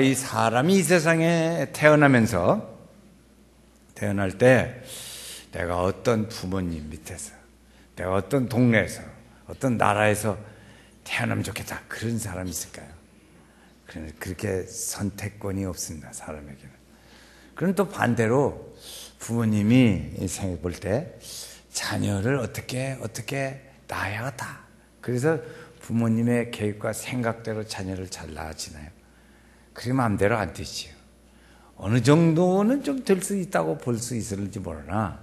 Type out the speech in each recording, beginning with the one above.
이 사람이 이 세상에 태어날 때 내가 어떤 부모님 밑에서, 내가 어떤 동네에서, 어떤 나라에서 태어나면 좋겠다, 그런 사람이 있을까요? 그렇게 선택권이 없습니다, 사람에게는. 그럼 또 반대로 부모님이 생각해 볼 때 자녀를 어떻게 낳아야겠다. 그래서 부모님의 계획과 생각대로 자녀를 잘 낳아지나요? 그게 마음대로 안 되지요. 어느 정도는 좀 될 수 있다고 볼 수 있을지 모르나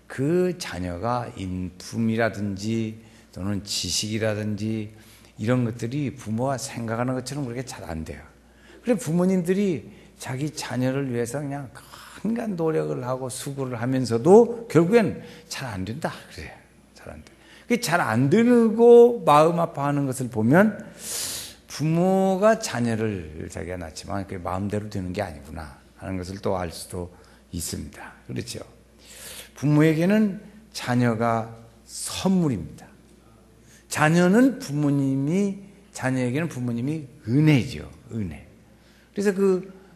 그 자녀가 인품이라든지 또는 지식이라든지 이런 것들이 부모가 생각하는 것처럼 그렇게 잘 안 돼요. 그래서 부모님들이 자기 자녀를 위해서 그냥 한간 노력을 하고 수고를 하면서도 결국엔 잘 안 된다 그래요. 잘 안 돼. 그게 잘 안 되고 마음 아파하는 것을 보면 부모가 자녀를 자기가 낳지만 그게 마음대로 되는 게 아니구나 하는 것을 또 알 수도 있습니다. 그렇죠? 부모에게는 자녀가 선물입니다. 자녀에게는 부모님이 은혜죠. 은혜. 그래서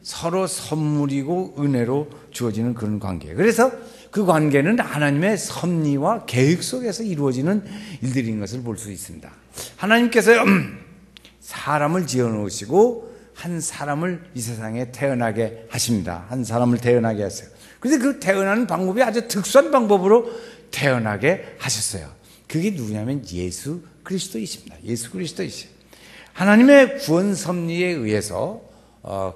서로 선물이고 은혜로 주어지는 그런 관계예요. 그래서 그 관계는 하나님의 섭리와 계획 속에서 이루어지는 일들인 것을 볼 수 있습니다. 하나님께서 사람을 지어 놓으시고 한 사람을 이 세상에 태어나게 하십니다. 한 사람을 태어나게 했어요. 그래서 그 태어나는 방법이 아주 특수한 방법으로 태어나게 하셨어요. 그게 누구냐면 예수 그리스도이십니다. 예수 그리스도이시죠. 하나님의 구원 섭리에 의해서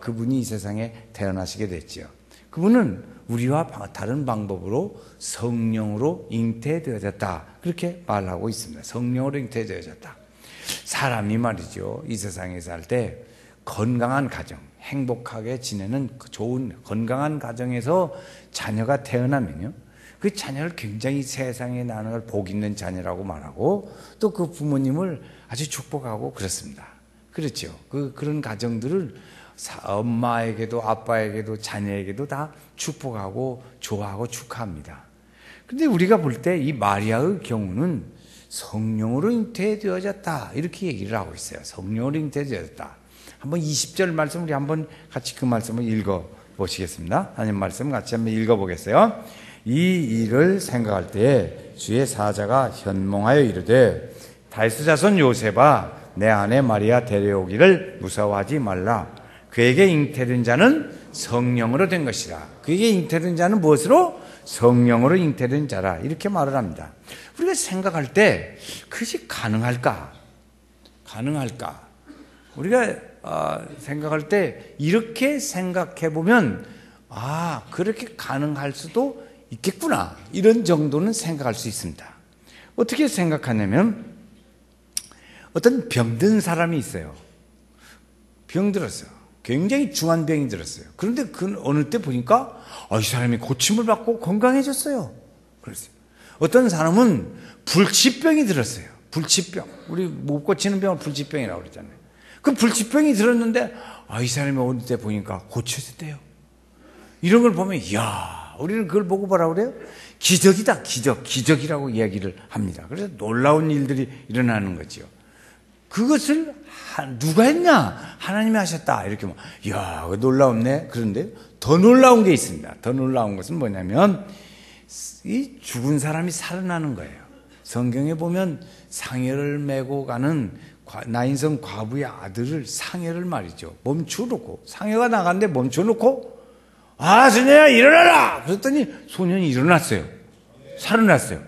그분이 이 세상에 태어나시게 됐지요. 그분은 우리와 다른 방법으로 성령으로 잉태되어졌다. 그렇게 말하고 있습니다. 성령으로 잉태되어졌다. 사람이 말이죠. 이 세상에 살 때 건강한 가정, 행복하게 지내는 좋은 건강한 가정에서 자녀가 태어나면요. 그 자녀를 굉장히 세상에 나는 걸 복 있는 자녀라고 말하고 또 그 부모님을 아주 축복하고 그렇습니다. 그렇죠. 그런 가정들을 엄마에게도 아빠에게도 자녀에게도 다 축복하고 좋아하고 축하합니다. 근데 우리가 볼 때 이 마리아의 경우는 성령으로 잉태되어졌다 이렇게 얘기를 하고 있어요. 성령으로 잉태되어졌다. 한번 20절 말씀 우리 한번 같이 그 말씀을 읽어 보시겠습니다. 하나님 말씀 같이 한번 읽어 보겠어요. 이 일을 생각할 때에 주의 사자가 현몽하여 이르되 다윗의 자손 요셉아 내 아내 마리아 데려오기를 무서워하지 말라. 그에게 잉태된 자는 성령으로 된 것이라. 그에게 잉태된 자는 무엇으로? 성령으로 잉태된 자라. 이렇게 말을 합니다. 우리가 생각할 때 그것이 가능할까? 우리가 생각할 때 이렇게 생각해 보면 그렇게 가능할 수도 있겠구나. 이런 정도는 생각할 수 있습니다. 어떻게 생각하냐면 어떤 병든 사람이 있어요. 병 들었어요. 굉장히 중한 병이 들었어요. 그런데 어느 때 보니까 이 사람이 고침을 받고 건강해졌어요. 그랬어요. 어떤 사람은 불치병이 들었어요. 불치병. 우리 못 고치는 병을 불치병이라고 그러잖아요. 그 불치병이 들었는데 이 사람이 어느 때 보니까 고쳐졌대요. 이런 걸 보면 우리는 그걸 보고 뭐라고 그래요? 기적이다. 기적이라고 이야기를 합니다. 그래서 놀라운 일들이 일어나는 거죠. 그것을 누가 했냐? 하나님이 하셨다. 이렇게 놀라웠네. 그런데 더 놀라운 게 있습니다. 더 놀라운 것은 뭐냐면 이 죽은 사람이 살아나는 거예요. 성경에 보면 상해를 메고 가는 나인성 과부의 아들을 상해를 말이죠. 멈춰놓고 상해가 나갔는데 멈춰놓고 소녀야 일어나라. 그랬더니 소년이 일어났어요. 살아났어요.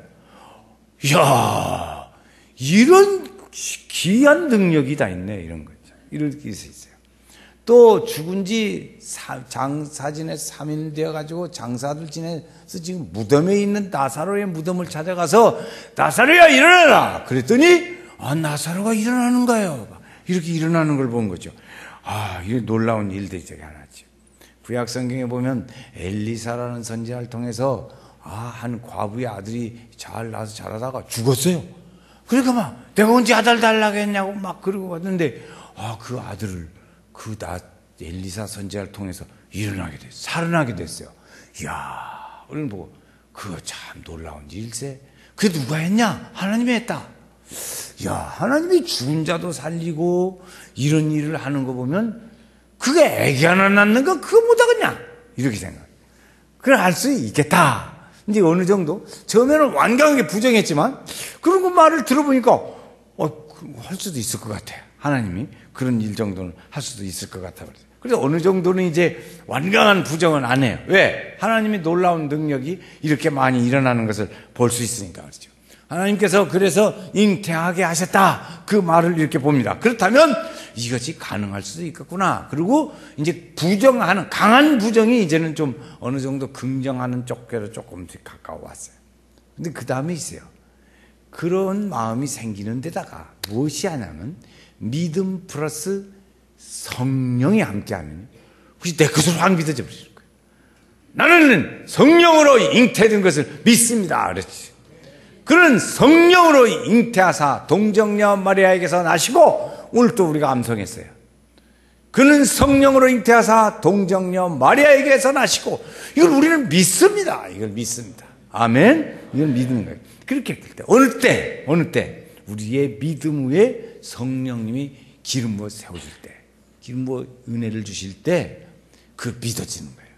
이야 이런 귀한 능력이 다 있네. 이런 거죠. 이렇게 있어요. 또 죽은 지 장사 지내 3일 되어가지고 장사들 지내서 지금 무덤에 있는 나사로의 무덤을 찾아가서 나사로야 일어나라. 그랬더니 나사로가 일어나는 거예요. 이렇게 일어나는 걸 본 거죠. 이런 놀라운 일들이 저기 하나죠. 구약 성경에 보면 엘리사라는 선지자를 통해서 한 과부의 아들이 잘 나서 자라다가 죽었어요. 그러니까 내가 언제 아들 달라고 했냐고 그러고 왔는데 그 아들을 엘리사 선지자를 통해서 일어나게 됐어요. 살아나게 됐어요. 이야, 우리는 보고 그거 참 놀라운 일세. 그게 누가 했냐? 하나님이 했다. 이야, 하나님이 죽은 자도 살리고 이런 일을 하는 거 보면 그게 애기 하나 낳는 거 그거 못하겠냐? 이렇게 생각. 그걸 할 수 있겠다. 이제 어느 정도 처음에는 완강하게 부정했지만 그런 거 말을 들어보니까 할 수도 있을 것 같아요. 하나님이 그런 일 정도는 할 수도 있을 것 같아. 그래서 어느 정도는 이제 완강한 부정은 안 해요. 왜? 하나님이 놀라운 능력이 이렇게 많이 일어나는 것을 볼 수 있으니까 그렇죠. 하나님께서 그래서 잉태하게 하셨다. 그 말을 이렇게 봅니다. 그렇다면 이것이 가능할 수도 있겠구나. 그리고 이제 부정하는, 강한 부정이 이제는 좀 어느 정도 긍정하는 쪽으로 조금씩 가까워 왔어요. 근데 그 다음에 있어요. 그런 마음이 생기는 데다가 무엇이 하냐면 믿음 플러스 성령이 함께하면 그것이 내 것으로 확 믿어져 버리는 거예요. 나는 성령으로 잉태된 것을 믿습니다. 그렇지. 그런 성령으로 잉태하사 동정녀 마리아에게서 나시고 오늘 또 우리가 암송했어요. 그는 성령으로 잉태하사 동정녀 마리아에게서 나시고 이걸 우리는 믿습니다. 이걸 믿습니다. 아멘. 이걸 믿는 거예요. 그렇게 될 때 어느 때 우리의 믿음 위에 성령님이 기름 부어 세워줄 때, 기름 부어 은혜를 주실 때 그 믿어지는 거예요.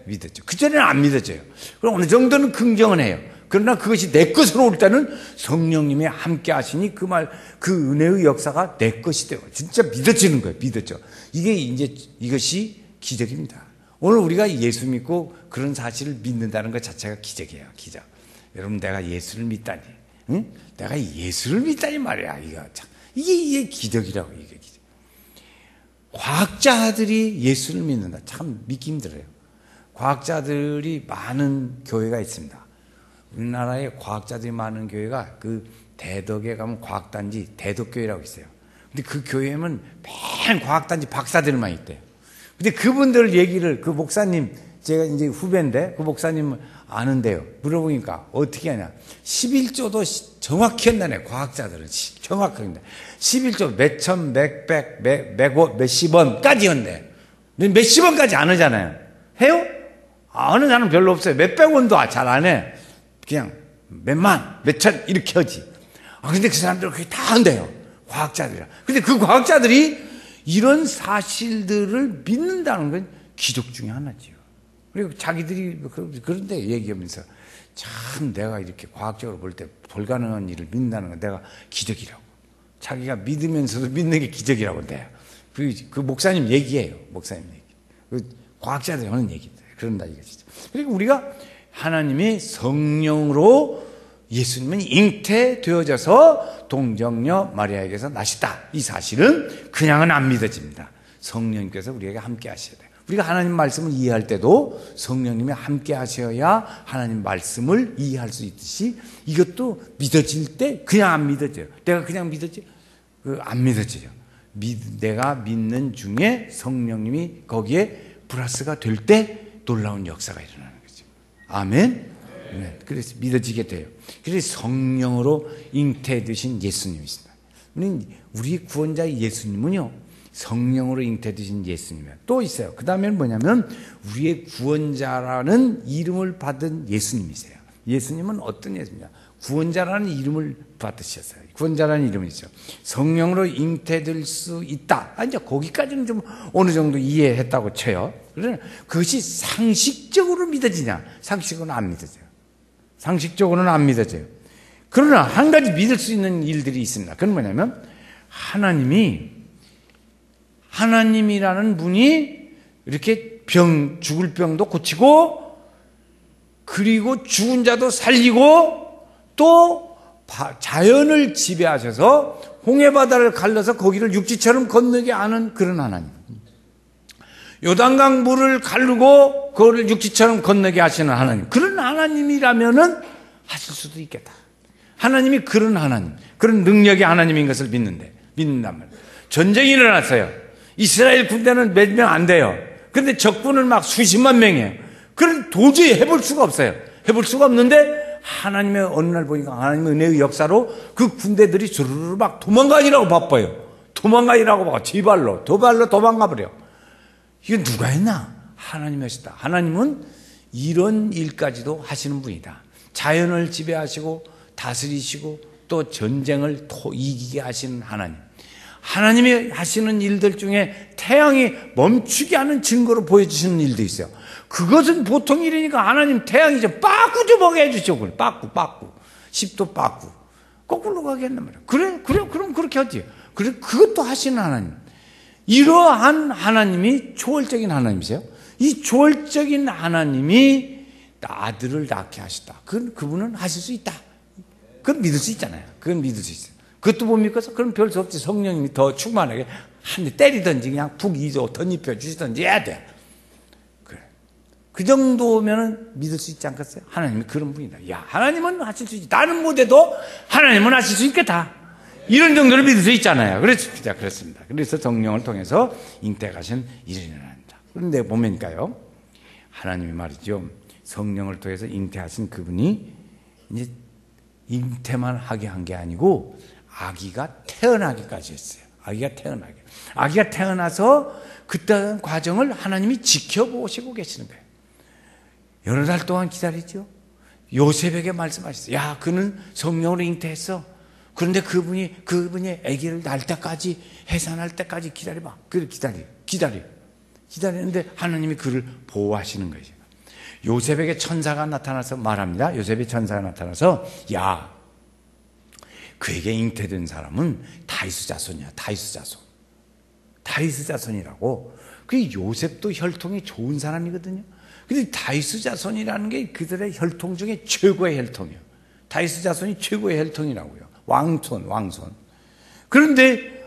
믿었죠. 그전에는 안 믿어져요. 그럼 어느 정도는 긍정은 해요. 그러나 그것이 내 것으로 올 때는 성령님이 함께 하시니 그 은혜의 역사가 내 것이 되고 진짜 믿어지는 거예요. 믿었죠. 이것이 기적입니다. 오늘 우리가 예수 믿고 그런 사실을 믿는다는 것 자체가 기적이에요. 기적. 여러분, 내가 예수를 믿다니, 응? 내가 예수를 믿다니 말이야. 이게 기적이라고, 이게 기적. 과학자들이 예수를 믿는다. 참 믿기 힘들어요. 과학자들이 많은 교회가 있습니다. 우리나라에 과학자들이 많은 교회가 그 대덕에 가면 과학단지 대덕교회라고 있어요. 근데 그 교회에는 맨 과학단지 박사들만 있대요. 근데 그분들 얘기를 그 목사님, 제가 이제 후배인데 그 목사님은 아는데요. 물어보니까 어떻게 하냐. 11조도 정확히 한다네. 과학자들은 정확하게 한다. 11조 몇천, 몇백, 몇십 원까지 한대. 몇십 원까지 안 하잖아요. 해요? 아는 사람 별로 없어요. 몇백 원도 잘 안 해. 그냥 몇만, 몇천 이렇게 하지. 근데 그 사람들은 그게 다 한대요. 과학자들이라. 근데 그 과학자들이 이런 사실들을 믿는다는 건 기적 중에 하나지요. 그리고 자기들이 그런데 얘기하면서 참 내가 이렇게 과학적으로 볼 때 불가능한 일을 믿는다는 건 내가 기적이라고. 자기가 믿으면서도 믿는 게 기적이라고 돼요. 그 목사님 얘기예요. 목사님 얘기. 그 과학자들이 하는 얘기입니다. 그런다 이거죠. 그리고 우리가 하나님이 성령으로 예수님은 잉태되어져서 동정녀 마리아에게서 나시다. 이 사실은 그냥은 안 믿어집니다. 성령님께서 우리에게 함께 하셔야 돼요. 우리가 하나님 말씀을 이해할 때도 성령님이 함께 하셔야 하나님 말씀을 이해할 수 있듯이 이것도 믿어질 때 그냥 안 믿어져요. 내가 그냥 믿어져? 안 믿어져요. 내가 믿는 중에 성령님이 거기에 플러스가 될 때 놀라운 역사가 일어나는 거죠. 아멘? 네. 그래서 믿어지게 돼요. 그래서 성령으로 잉태되신 예수님이십니다. 우리 구원자 예수님은요, 성령으로 잉태되신 예수님이에요. 또 있어요. 그 다음에는 뭐냐면, 우리의 구원자라는 이름을 받은 예수님이세요. 예수님은 어떤 예수님이냐? 구원자라는 이름을 받으셨어요. 구원자라는 이름이죠. 성령으로 잉태될 수 있다. 이제 거기까지는 좀 어느 정도 이해했다고 쳐요. 그러나 그것이 상식적으로 믿어지냐? 상식적으로는 안 믿어져요. 상식적으로는 안 믿어져요. 그러나 한 가지 믿을 수 있는 일들이 있습니다. 그건 뭐냐면 하나님이라는 분이 이렇게 죽을 병도 고치고 그리고 죽은 자도 살리고 또 자연을 지배하셔서 홍해바다를 갈라서 거기를 육지처럼 건너게 하는 그런 하나님. 요단강 물을 가르고 그거를 육지처럼 건너게 하시는 하나님. 그런 하나님이라면은 하실 수도 있겠다. 하나님이 그런 하나님, 그런 능력의 하나님인 것을 믿는단 말이에요. 전쟁이 일어났어요. 이스라엘 군대는 몇 명 안 돼요. 근데 적군은 막 수십만 명이에요. 그럼 도저히 해볼 수가 없어요. 해볼 수가 없는데 하나님의 어느 날 보니까 하나님의 은혜의 역사로 그 군대들이 주르르 막 도망가니라고 바빠요. 도망가니라고 막 뒤발로 도망가 버려. 이게 누가 했나? 하나님이 하셨다. 하나님은 이런 일까지도 하시는 분이다. 자연을 지배하시고 다스리시고 또 전쟁을 이기게 하시는 하나님. 하나님이 하시는 일들 중에 태양이 멈추게 하는 증거로 보여주시는 일도 있어요. 그것은 보통 일이니까 하나님 태양이 좀 빠꾸 좀 오게 해주죠. 빠꾸. 10도 빠꾸. 거꾸로 가게 했단 말이에요. 그래, 그럼 그렇게 하지. 그래, 그것도 하시는 하나님. 이러한 하나님이 초월적인 하나님이세요. 이 초월적인 하나님이 아들을 낳게 하셨다. 그분은 하실 수 있다. 그건 믿을 수 있잖아요. 그건 믿을 수 있어요. 그것도 못 믿고서 그럼 별 수 없지. 성령님이 더 충만하게 한 대 때리든지 그냥 푹 덧입혀 주시든지 해야 돼. 그래. 그 정도면은 믿을 수 있지 않겠어요? 하나님이 그런 분이다. 야, 하나님은 하실 수 있지. 나는 못해도 하나님은 하실 수 있겠다. 이런 정도로 믿을 수 있잖아요. 그렇습니다. 그래서 성령을 통해서 잉태하신 일이 일어납니다. 그런데 보면까요, 하나님이 말이죠. 성령을 통해서 잉태하신 그분이 이제 잉태만 하게 한 게 아니고 아기가 태어나기까지 했어요. 아기가 태어나서 그때 과정을 하나님이 지켜보시고 계시는 거예요. 여러 달 동안 기다리죠. 요셉에게 말씀하셨어요. 야, 그는 성령으로 잉태했어. 그런데 그분이 아기를 낳을 때까지, 해산할 때까지 기다려봐. 그래, 기다리는데 하나님이 그를 보호하시는 거죠. 요셉에게 천사가 나타나서 말합니다. 요셉의 천사가 나타나서, 야, 그에게 잉태된 사람은 다윗 자손이야. 다윗 자손이라고. 그 요셉도 혈통이 좋은 사람이거든요. 근데 다윗 자손이라는 게 그들의 혈통 중에 최고의 혈통이에요. 다윗 자손이 최고의 혈통이라고요. 왕손. 그런데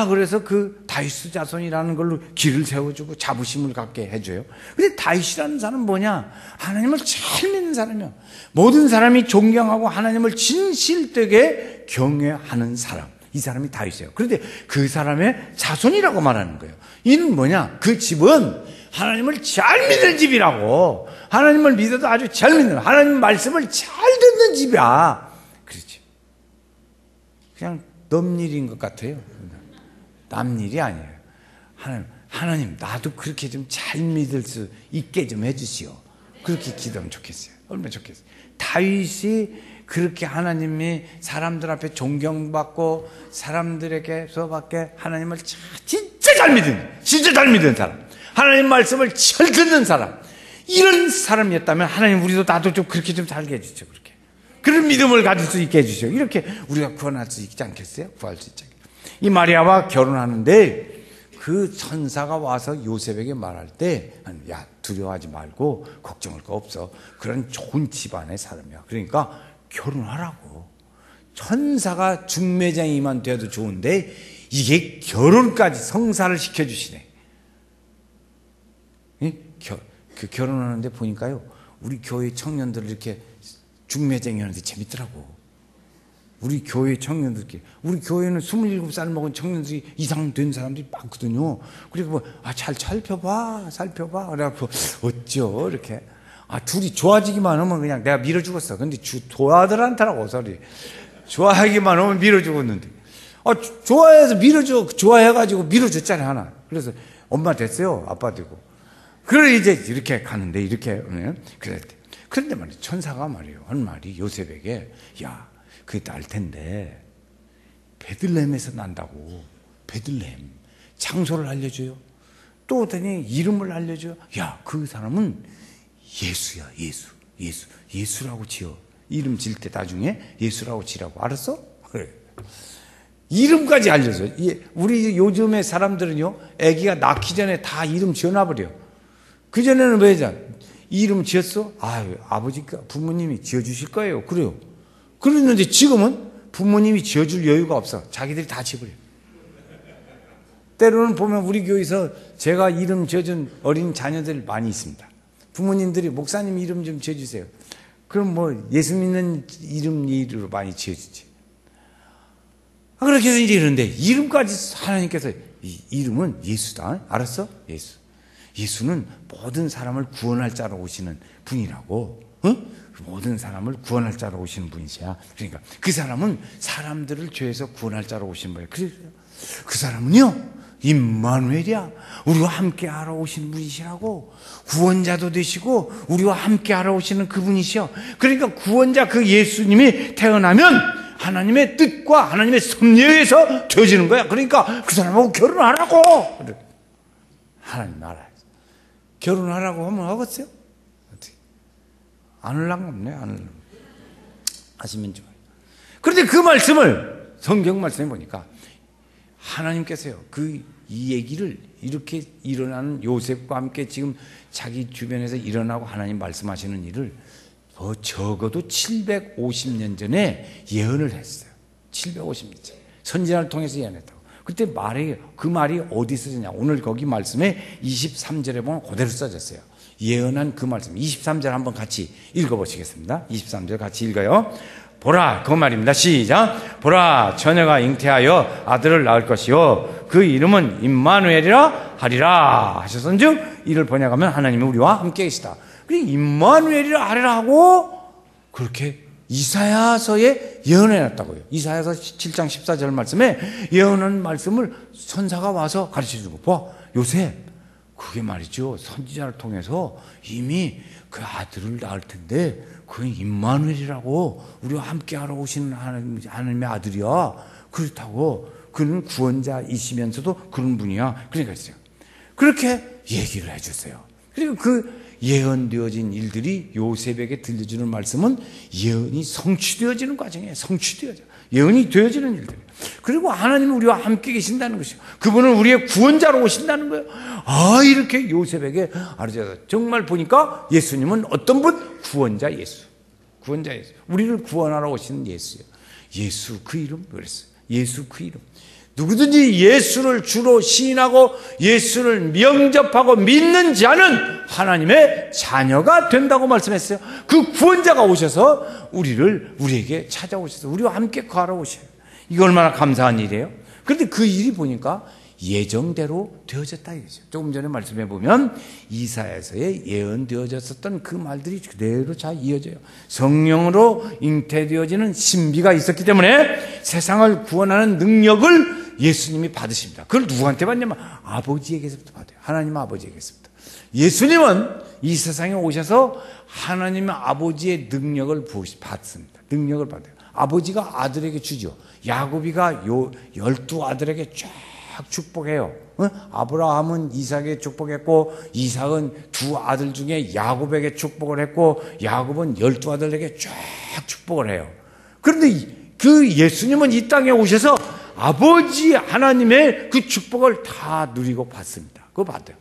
그래서 그 다윗 자손이라는 걸로 길을 세워주고 자부심을 갖게 해줘요. 근데 다윗이라는 사람은 뭐냐? 하나님을 잘 믿는 사람이야. 모든 사람이 존경하고 하나님을 진실되게 경외하는 사람. 이 사람이 다윗이에요. 그런데 그 사람의 자손이라고 말하는 거예요. 이는 뭐냐? 그 집은 하나님을 잘 믿는 집이라고. 하나님을 믿어도 아주 잘 믿는, 하나님 말씀을 잘 듣는 집이야. 그렇지. 그냥 남 일인 것 같아요. 남 일이 아니에요. 하나님, 나도 그렇게 좀 잘 믿을 수 있게 좀 해주시오. 그렇게 기도하면 좋겠어요. 얼마나 좋겠어요. 다윗이 그렇게 하나님이 사람들 앞에 존경받고 사람들에게서밖에 하나님을 진짜 잘 믿는 사람, 하나님 말씀을 잘 듣는 사람, 이런 사람이었다면 하나님 우리도 나도 좀 그렇게 좀 살게 해주죠. 그렇게 그런 믿음을 가질 수 있게 해주죠. 이렇게 우리가 구원할 수 있지 않겠어요? 구할 수 있지 않겠어요? 이 마리아와 결혼하는데 그 천사가 와서 요셉에게 말할 때, 야, 두려워하지 말고 걱정할 거 없어. 그런 좋은 집안의 사람이야. 그러니까 결혼하라고. 천사가 중매장이만 돼도 좋은데 이게 결혼까지 성사를 시켜주시네. 그 결혼하는데 보니까요, 우리 교회 청년들 이렇게 중매쟁이 하는데 재밌더라고. 우리 교회 청년들끼리, 우리 교회는 27살 먹은 청년들이 이상 된 사람들이 많거든요. 그리고 잘 살펴봐. 그래갖고, 어쩌, 이렇게. 둘이 좋아지기만 하면 그냥 내가 밀어 죽었어. 근데 좋아들 않더라고, 소리. 좋아하기만 하면 밀어 죽었는데. 좋아해서 좋아해가지고 밀어 줬잖아요, 하나. 그래서 엄마 됐어요. 아빠 되고. 그래, 이제 이렇게 가는데, 이렇게, 그랬대. 그런데 말이야, 천사가 말이에요. 한 말이 요셉에게, 야, 그게 날 텐데 베들레헴에서 난다고. 베들레헴 장소를 알려줘요. 또 오더니 이름을 알려줘요. 야, 그 사람은 예수야. 예수라고 지어. 이름 질 때 나중에 예수라고 지라고. 알았어? 그래. 이름까지 알려줘. 우리 요즘의 사람들은요, 아기가 낳기 전에 다 이름 지어놔버려. 그전에는 왜냐, 이름 지었어? 아버지가, 부모님이 지어주실 거예요. 그래요. 그랬는데 지금은 부모님이 지어줄 여유가 없어. 자기들이 다 지어버려. 때로는 보면 우리 교회에서 제가 이름 지어준 어린 자녀들 많이 있습니다. 부모님들이 목사님 이름 좀 지어주세요. 그럼 뭐 예수 믿는 이름으로 많이 지어주지. 그렇게 해서 이제 이러는데 이름까지 하나님께서, 이 이름은 예수다. 알았어? 예수는 모든 사람을 구원할 자로 오시는 분이라고. 응? 모든 사람을 구원할 자로 오시는 분이시야. 그러니까 그 사람은 사람들을 죄에서 구원할 자로 오시는 분이에요. 그래서 그 사람은요, 임마누엘이야. 우리와 함께 하러 오시는 분이시라고. 구원자도 되시고 우리와 함께 하러 오시는 그분이시여. 그러니까 구원자 그 예수님이 태어나면 하나님의 뜻과 하나님의 섭리에 의해서 되어지는 거야. 그러니까 그 사람하고 결혼하라고. 하나님 알아요. 결혼하라고 하면 하겠어요? 어떻게? 안 하려고 없네. 안 하려고. 하시면 좋아요. 그런데 그 말씀을 성경 말씀에 보니까 하나님께서요, 이 얘기를 이렇게 일어나는 요셉과 함께 지금 자기 주변에서 일어나고 하나님 말씀하시는 일을 적어도 750년 전에 예언을 했어요. 750년 전에. 선지자를 통해서 예언했다고. 그때 그 말이 어디 써졌냐. 오늘 거기 말씀에 23절에 보면 그대로 써졌어요. 예언한 그 말씀. 23절 한번 같이 읽어보시겠습니다. 23절 같이 읽어요. 보라, 그 말입니다. 시작. 보라, 처녀가 잉태하여 아들을 낳을 것이요 그 이름은 임마누엘이라 하리라 하셨은즉 이를 번역하면 하나님이 우리와 함께 계시다. 임마누엘이라 하리라 하고 그렇게 이사야서에 예언해놨다고요. 이사야서 7장 14절 말씀에 예언한 말씀을 선사가 와서 가르쳐주고, 봐, 요셉, 그게 말이죠, 선지자를 통해서 이미 그 아들을 낳을 텐데 그건 임마누엘이라고 우리와 함께하러 오시는 하나님의 아들이야. 그렇다고 그는 구원자이시면서도 그런 분이야. 그러니까 있어요. 그렇게 얘기를 해주세요. 그리고 그 예언되어진 일들이 요셉에게 들려주는 말씀은 예언이 성취되어지는 과정이에요. 성취되어져. 예언이 되어지는 일들. 그리고 하나님은 우리와 함께 계신다는 것이요. 그분은 우리의 구원자로 오신다는 거예요. 이렇게 요셉에게 알려져서 정말 보니까 예수님은 어떤 분? 구원자 예수. 구원자 예수. 우리를 구원하러 오시는 예수예요. 예수 그 이름 그랬어요. 예수 그 이름. 누구든지 예수를 주로 시인하고 예수를 명접하고 믿는 자는 하나님의 자녀가 된다고 말씀했어요. 그 구원자가 오셔서 우리에게 찾아오셔서 우리와 함께 거하러 오셔요. 이거 얼마나 감사한 일이에요. 그런데 그 일이 보니까 예정대로 되어졌다 이거죠. 조금 전에 말씀해 보면 이사야서에 예언되어졌었던 그 말들이 그대로 잘 이어져요. 성령으로 잉태되어지는 신비가 있었기 때문에 세상을 구원하는 능력을 예수님이 받으십니다. 그걸 누구한테 받냐면 아버지에게서부터 받아요. 하나님 아버지에게서부터. 예수님은 이 세상에 오셔서 하나님 아버지의 능력을 받습니다. 능력을 받아요. 아버지가 아들에게 주죠. 야곱이가 12아들에게 쫙 축복해요. 아브라함은 이삭에게 축복했고 이삭은 두 아들 중에 야곱에게 축복을 했고 야곱은 12아들에게 쫙 축복을 해요. 그런데 그 예수님은 이 땅에 오셔서 아버지 하나님의 그 축복을 다 누리고 받습니다. 그거 받아요.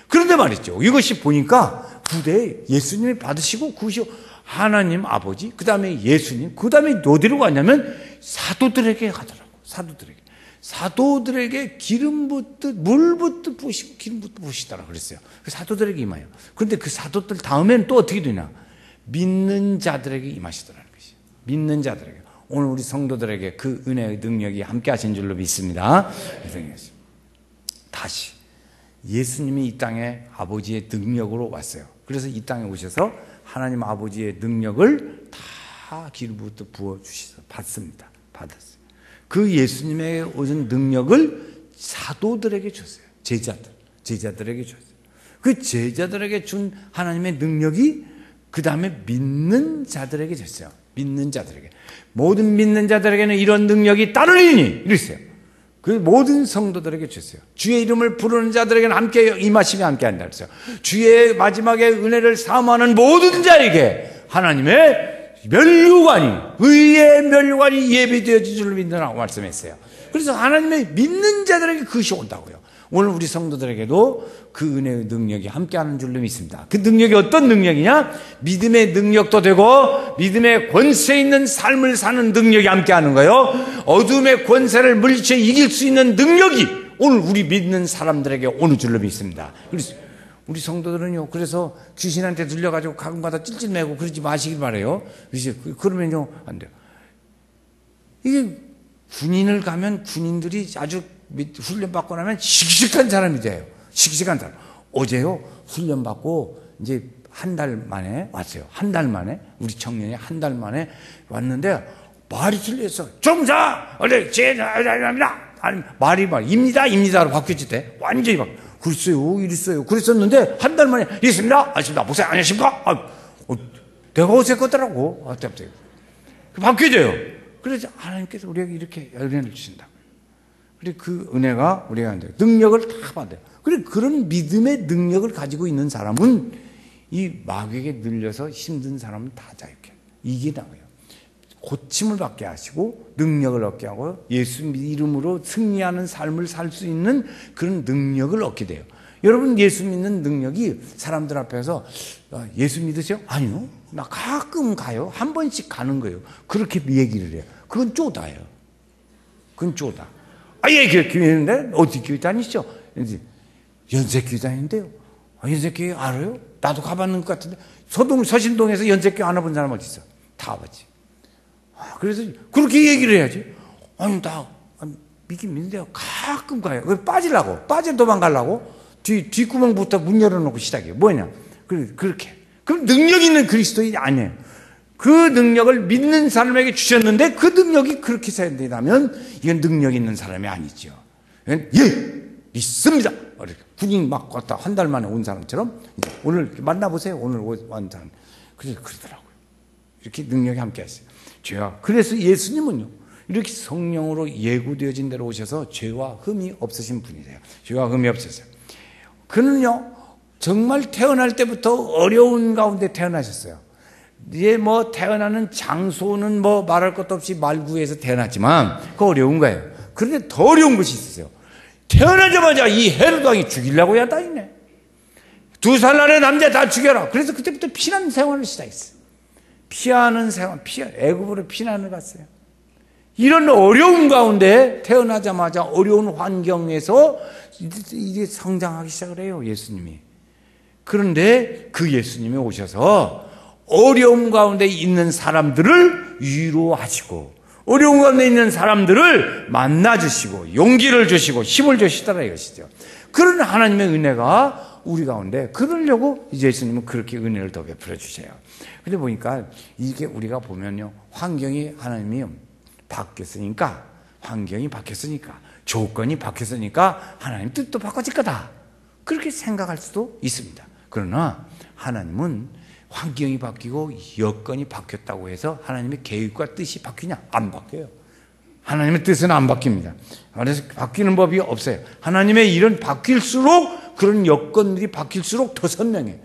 그런데 말이죠, 이것이 보니까 부대에 예수님이 받으시고 그것이 하나님 아버지, 그 다음에 예수님, 그 다음에 어디로 가냐면 사도들에게 가더라고. 사도들에게 기름 붓듯 물 붓듯 부으시고 기름 붓듯 부으시더라 그랬어요. 그 사도들에게 임하여. 그런데 그 사도들 다음에는 또 어떻게 되냐? 믿는 자들에게 임하시더라는 것이에요. 믿는 자들에게. 오늘 우리 성도들에게 그 은혜의 능력이 함께 하신 줄로 믿습니다. 다시 예수님이 이 땅에 아버지의 능력으로 왔어요. 그래서 이 땅에 오셔서 하나님 아버지의 능력을 다 기름 붓듯 부어주셔서 받습니다. 받았어요. 그 예수님의 오신 능력을 사도들에게 줬어요. 제자들에게 줬어요. 그 제자들에게 준 하나님의 능력이 그 다음에 믿는 자들에게 줬어요. 믿는 자들에게. 모든 믿는 자들에게는 이런 능력이 따르리니 이랬어요. 그 모든 성도들에게 줬어요. 주의 이름을 부르는 자들에게는 함께 임하심이 함께 한다 그랬어요. 주의 마지막에 은혜를 사모하는 모든 자에게 하나님의 의의 면류관이 예비되어질 줄 믿는다고 말씀했어요. 그래서 하나님의 믿는 자들에게 그것이 온다고요. 오늘 우리 성도들에게도 그 은혜의 능력이 함께하는 줄로 믿습니다. 그 능력이 어떤 능력이냐? 믿음의 능력도 되고 믿음의 권세 있는 삶을 사는 능력이 함께하는 거예요. 어둠의 권세를 물리쳐 이길 수 있는 능력이 오늘 우리 믿는 사람들에게 오는 줄로 믿습니다. 그래서 우리 성도들은요, 그래서 귀신한테 들려가지고 가끔가다 찔찔매고 그러지 마시길 바래요. 그러면요, 안 돼요. 이게 군인을 가면 군인들이 아주 훈련받고 나면 씩씩한 사람이 돼요. 씩씩한 사람. 어제요, 훈련받고 이제 한 달 만에 왔어요. 한 달 만에. 우리 청년이 한 달 만에 왔는데 말이 틀렸어. 종사! 어제 제자입니다. 아니, 입니다로 바뀌었지. 완전히 바뀌었지. 글쎄요, 이랬어요. 그랬었는데, 한 달 만에, 있습니다. 아십니다. 목사님, 안녕하십니까? 내가 어색하더라고. 바뀌어져요. 그래서 하나님께서 우리에게 이렇게 은혜를 주신다. 그리고 그 은혜가 우리가 한다. 능력을 다 받아요. 그리고 그런 믿음의 능력을 가지고 있는 사람은 이 마귀에게 늘려서 힘든 사람은 다 자유케 이게 나와요. 고침을 받게 하시고 능력을 얻게 하고 예수 이름으로 승리하는 삶을 살 수 있는 그런 능력을 얻게 돼요. 여러분 예수 믿는 능력이 사람들 앞에서 예수 믿으세요? 아니요. 나 가끔 가요. 한 번씩 가는 거예요. 그렇게 얘기를 해요. 그건 쪼다예요. 그건 쪼다. 예, 교회 있는데 어디 교회 다니시죠? 연세교회 다니는데요. 연세교회 알아요? 나도 가봤는 것 같은데 서신동에서 연세교회 안 와본 사람 어디 있어? 다 와봤지. 그래서 그렇게 얘기를 해야지. 아니 나 믿긴 믿는데요. 가끔 가요. 빠지려고 도망가려고 뒷구멍부터 문 열어놓고 시작해요. 뭐냐? 그렇게. 그럼 능력 있는 그리스도인이 아니에요. 그 능력을 믿는 사람에게 주셨는데 그 능력이 그렇게 사용된다면 이건 능력 있는 사람이 아니죠. 예, 믿습니다. 군인 막 왔다 한 달 만에 온 사람처럼 오늘 만나보세요. 오늘 온 사람. 그러더라고요. 이렇게 능력이 함께 하세요. 죄와 그래서 예수님은요 이렇게 성령으로 예고되어진 대로 오셔서 죄와 흠이 없으신 분이세요. 죄와 흠이 없으세요. 그는요 정말 태어날 때부터 어려운 가운데 태어나셨어요. 이제 뭐 태어나는 장소는 뭐 말할 것도 없이 말구에서 태어났지만 그 어려운 거예요. 그런데 더 어려운 것이 있으세요. 태어나자마자 이 헤롯 왕이 죽이려고 야단이네. 2살 안에 남자 다 죽여라. 그래서 그때부터 피난 생활을 시작했어요. 피하는 생활, 애굽으로 피난을 갔어요. 이런 어려운 가운데 태어나자마자 어려운 환경에서 이제 성장하기 시작을 해요, 예수님이. 그런데 그 예수님이 오셔서 어려움 가운데 있는 사람들을 위로하시고 어려운 가운데 있는 사람들을 만나주시고 용기를 주시고 힘을 주시더라 이것이죠. 그런 하나님의 은혜가 우리 가운데 그러려고 이제 예수님은 그렇게 은혜를 더 베풀어 주세요. 근데 보니까 이게 우리가 보면요 환경이 하나님이 바뀌었으니까 환경이 바뀌었으니까 조건이 바뀌었으니까 하나님 뜻도 바꿔질 거다 그렇게 생각할 수도 있습니다. 그러나 하나님은 환경이 바뀌고 여건이 바뀌었다고 해서 하나님의 계획과 뜻이 바뀌냐? 안 바뀌어요. 하나님의 뜻은 안 바뀝니다. 그래서 바뀌는 법이 없어요. 하나님의 일은 바뀔수록 그런 여건들이 바뀔수록 더 선명해.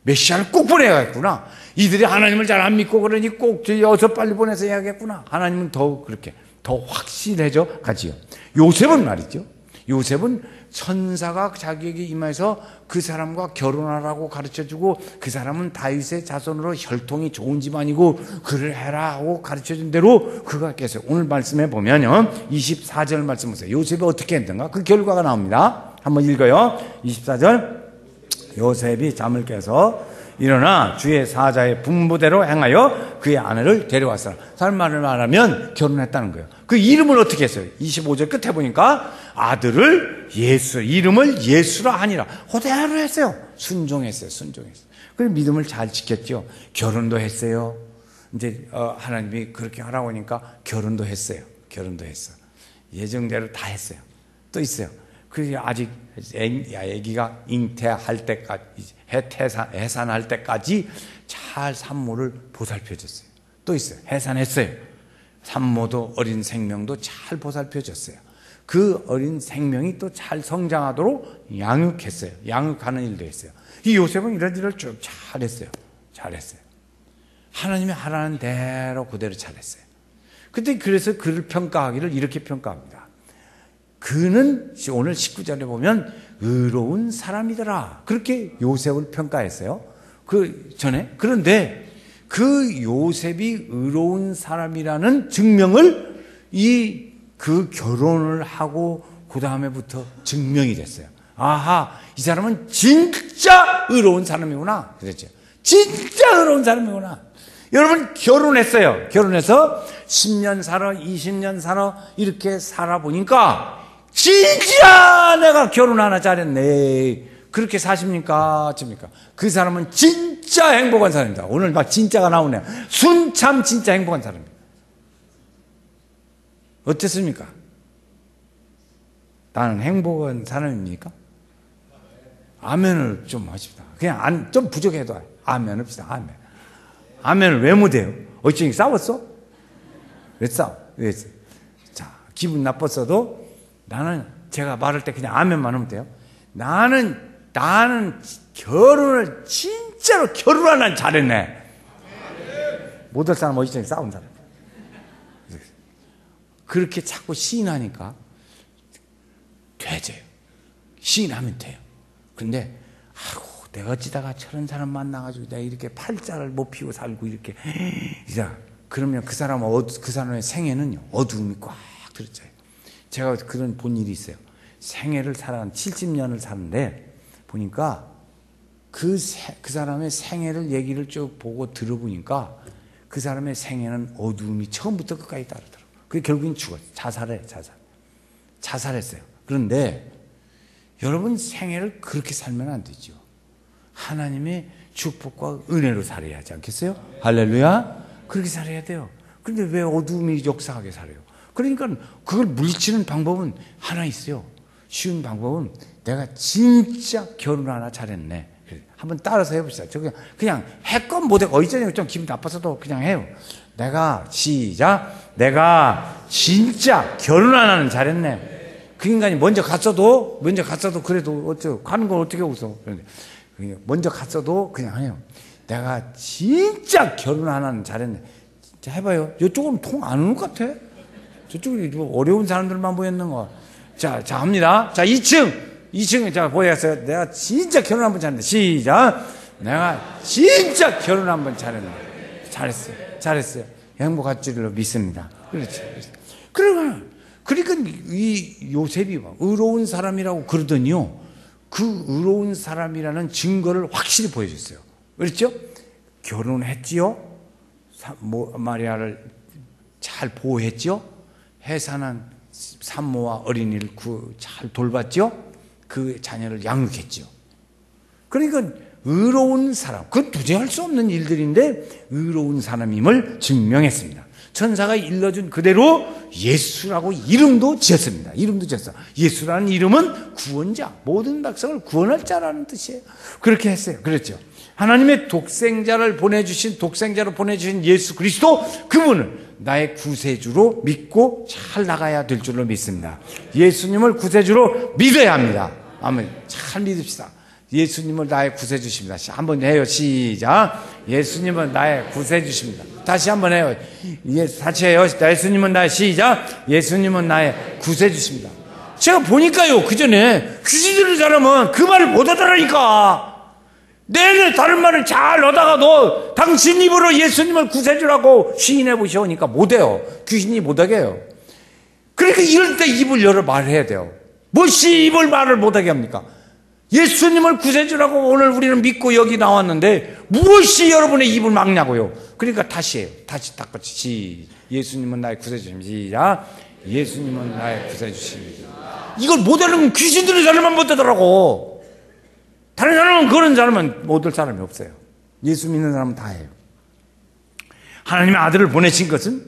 메시아를 꼭 보내야겠구나. 이들이 하나님을 잘 안 믿고 그러니 꼭 여기서 빨리 보내서 해야겠구나. 하나님은 더 그렇게 더 확실해져 가지요. 요셉은 말이죠. 요셉은 천사가 자기에게 임해서 그 사람과 결혼하라고 가르쳐주고 그 사람은 다윗의 자손으로 혈통이 좋은 집안이고 그를 해라 하고 가르쳐준 대로 그가 계속 오늘 말씀해 보면요 24절 말씀 보세요. 요셉이 어떻게 했던가 그 결과가 나옵니다. 한번 읽어요. 24절 요셉이 잠을 깨서 일어나 주의 사자의 분부대로 행하여 그의 아내를 데려왔어라. 다른 말을 말하면 결혼했다는 거예요. 그 이름을 어떻게 했어요? 25절 끝에 보니까 아들을 이름을 예수라 하니라. 그대로 했어요. 순종했어요. 그래서 믿음을 잘 지켰죠. 결혼도 했어요. 이제 하나님이 그렇게 하라고 하니까 결혼도 했어요. 예정대로 다 했어요. 또 있어요. 그래서 아직 아기가 잉태할 때까지 해산할 때까지 잘 산모를 보살펴줬어요. 또 있어요. 해산했어요. 산모도 어린 생명도 잘 보살펴줬어요. 그 어린 생명이 또 잘 성장하도록 양육했어요. 양육하는 일도 했어요. 이 요셉은 이런 일을 쭉 잘했어요. 하나님이 하라는 대로 그대로 잘했어요. 근데 그래서 그를 평가하기를 이렇게 평가합니다. 그는 오늘 19절에 보면 의로운 사람이더라. 그렇게 요셉을 평가했어요. 그 전에. 그런데 그 요셉이 의로운 사람이라는 증명을 그 결혼을 하고 그 다음에부터 증명이 됐어요. 아하, 이 사람은 진짜 의로운 사람이구나. 그랬죠. 진짜 의로운 사람이구나. 여러분 결혼했어요. 결혼해서 10년 살아, 20년 살아 이렇게 살아보니까 진짜 내가 결혼 하나 잘했네. 그렇게 사십니까? 어쩝니까? 그 사람은 진짜 행복한 사람입니다. 오늘 막 진짜가 나오네요. 순참 진짜 행복한 사람입니다. 어땠습니까? 나는 행복한 사람입니까? 아멘을 좀 하십시다. 그냥 좀 부족해도 아멘 합시다. 아멘을 왜 못해요? 어찌 싸웠어? 왜 싸워? 자, 기분 나빴어도 나는 제가 말할 때 그냥 아멘만 하면 돼요. 나는 결혼을 진짜로 결혼하는 잘했네. 못할 사람 어디 있잖아요. 싸운 사람. 그렇게 자꾸 시인하니까 되져요. 시인하면 돼요. 근데 내가 어찌다가 저런 사람 만나가지고 내가 이렇게 팔자를 못 피고 살고 이렇게 그러면 그 사람의 생애는요 어두움이 꽉 들었어요. 제가 그런 본 일이 있어요. 생애를 살아간 70년을 사는데 보니까 그 사람의 생애를 얘기를 쭉 보고 들어보니까 그 사람의 생애는 어두움이 처음부터 끝까지 따르더라고요. 그게 결국엔 죽었어요. 자살했어요. 그런데 여러분 생애를 그렇게 살면 안 되죠. 하나님의 축복과 은혜로 살아야 하지 않겠어요? 할렐루야. 그렇게 살아야 돼요. 그런데 왜 어두움이 역사하게 살아요? 그러니까 그걸 물리치는 방법은 하나 있어요. 쉬운 방법은 내가 진짜 결혼 하나 잘했네. 한번 따라서 해봅시다. 저 그냥 했건 못했건 어디잖아요. 좀 기분 나빠서도 그냥 해요. 시작. 내가 진짜 결혼 하나는 잘했네. 그 인간이 먼저 갔어도 그래도 어쩌고 가는 걸 어떻게 웃어. 먼저 갔어도 그냥 해요. 내가 진짜 결혼 하나는 잘했네. 자, 해봐요. 이쪽은 통 안 오는 것 같아. 저쪽이 어려운 사람들만 보였는 거. 자, 합니다. 자, 2층. 자, 보였어요. 내가 진짜 결혼 한번 잘했네. 시작. 내가 진짜 결혼 한번 잘했네. 잘했어요. 행복할 줄로 믿습니다. 그렇지. 그러니까 이 요셉이 의로운 사람이라고 그러더니요. 그 의로운 사람이라는 증거를 확실히 보여줬어요. 그렇죠? 결혼했지요? 마리아를 잘 보호했지요? 해산한 산모와 어린이를 잘 돌봤지요? 그 자녀를 양육했지요. 그러니까 의로운 사람, 그건 부정할 수 없는 일들인데 의로운 사람임을 증명했습니다. 천사가 일러준 그대로 예수라고 이름도 지었습니다. 예수라는 이름은 구원자, 모든 백성을 구원할 자라는 뜻이에요. 그렇게 했어요. 그렇죠. 하나님의 독생자로 보내주신 예수 그리스도, 그분을 나의 구세주로 믿고 잘 나가야 될 줄로 믿습니다. 예수님을 구세주로 믿어야 합니다. 아멘. 잘 믿읍시다. 예수님을 나의 구세주십니다. 한번 해요. 시작. 예수님은 나의 구세주십니다. 다시 한번 해요. 다시 해요. 예수님은 나의 시작. 예수님은 나의 구세주십니다. 제가 보니까요, 그 전에 귀신 들린 사람은 그 말을 못 하더라니까. 내내 다른 말을 잘 하다가도 당신 입으로 예수님을 구세주라고 시인해 보시오니까 못해요. 귀신이 못하게 해요. 그러니까 이럴 때 입을 열어 말해야 돼요. 무엇이 입을 말을 못하게 합니까? 예수님을 구세주라고 오늘 우리는 믿고 여기 나왔는데 무엇이 여러분의 입을 막냐고요. 그러니까 다시 해요. 다시 닦아치. 예수님은 나의 구세주십니다. 시작. 예수님은 나의 구세주십니다. 이걸 못하는 귀신 들린 사람만 못하더라고. 다른 사람은, 그런 사람은 못할 사람이 없어요. 예수 믿는 사람은 다 해요. 하나님의 아들을 보내신 것은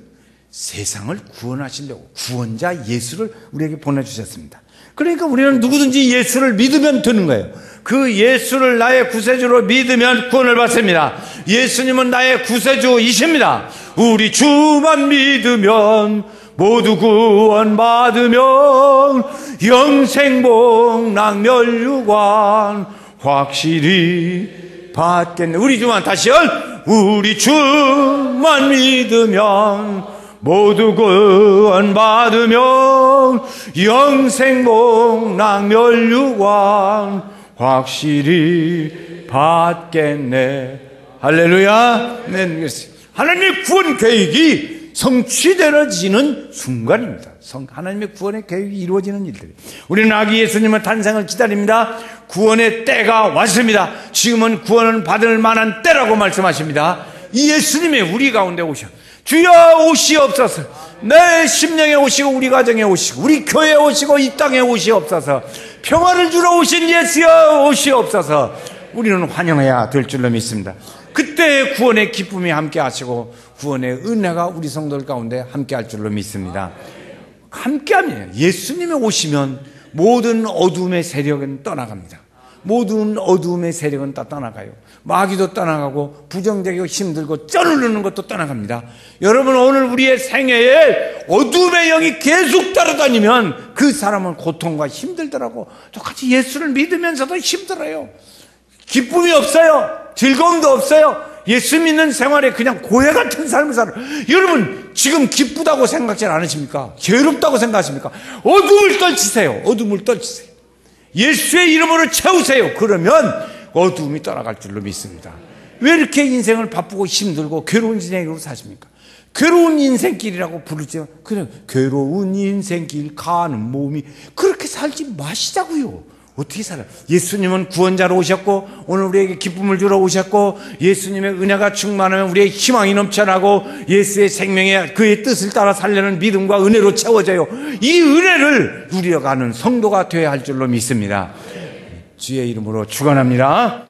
세상을 구원하시려고 구원자 예수를 우리에게 보내주셨습니다. 그러니까 우리는 누구든지 예수를 믿으면 되는 거예요. 그 예수를 나의 구세주로 믿으면 구원을 받습니다. 예수님은 나의 구세주이십니다. 우리 주만 믿으면 모두 구원받으면 영생복 낙멸유관 확실히 받겠네. 우리 주만 다시요. 우리 주만 믿으면 모두 구원받으면 영생복 낙멸유관 확실히 받겠네. 할렐루야. 네, 하나님의 구원 계획이 성취되어지는 순간입니다. 하나님의 구원의 계획이 이루어지는 일들. 우리는 아기 예수님의 탄생을 기다립니다. 구원의 때가 왔습니다. 지금은 구원을 받을 만한 때라고 말씀하십니다. 이 예수님이 우리 가운데 오셔. 주여 오시옵소서. 내 심령에 오시고 우리 가정에 오시고 우리 교회에 오시고 이 땅에 오시옵소서. 평화를 주러 오신 예수여 오시옵소서. 우리는 환영해야 될 줄로 믿습니다. 그때 구원의 기쁨이 함께 하시고 구원의 은혜가 우리 성도들 가운데 함께 할 줄로 믿습니다. 함께 하면 예수님이 오시면 모든 어둠의 세력은 떠나갑니다. 모든 어두움의 세력은 다 떠나가요. 마귀도 떠나가고 부정적이고 힘들고 쩌누르는 것도 떠나갑니다. 여러분, 오늘 우리의 생애에 어두움의 영이 계속 따라다니면 그 사람은 고통과 힘들더라고. 똑같이 예수를 믿으면서도 힘들어요. 기쁨이 없어요. 즐거움도 없어요. 예수 믿는 생활에 그냥 고해 같은 삶을 살아요. 여러분, 지금 기쁘다고 생각지 않으십니까? 괴롭다고 생각하십니까? 어둠을 떨치세요. 어둠을 떨치세요. 예수의 이름으로 채우세요. 그러면 어둠이 떠나갈 줄로 믿습니다. 왜 이렇게 인생을 바쁘고 힘들고 괴로운 인생으로 사십니까? 괴로운 인생길이라고 부르죠. 그냥 괴로운 인생길 가는 몸이, 그렇게 살지 마시자고요. 어떻게 살아요? 예수님은 구원자로 오셨고 오늘 우리에게 기쁨을 주러 오셨고 예수님의 은혜가 충만하면 우리의 희망이 넘쳐나고 예수의 생명에 그의 뜻을 따라 살려는 믿음과 은혜로 채워져요. 이 은혜를 누려가는 성도가 되어야 할 줄로 믿습니다. 주의 이름으로 축원합니다.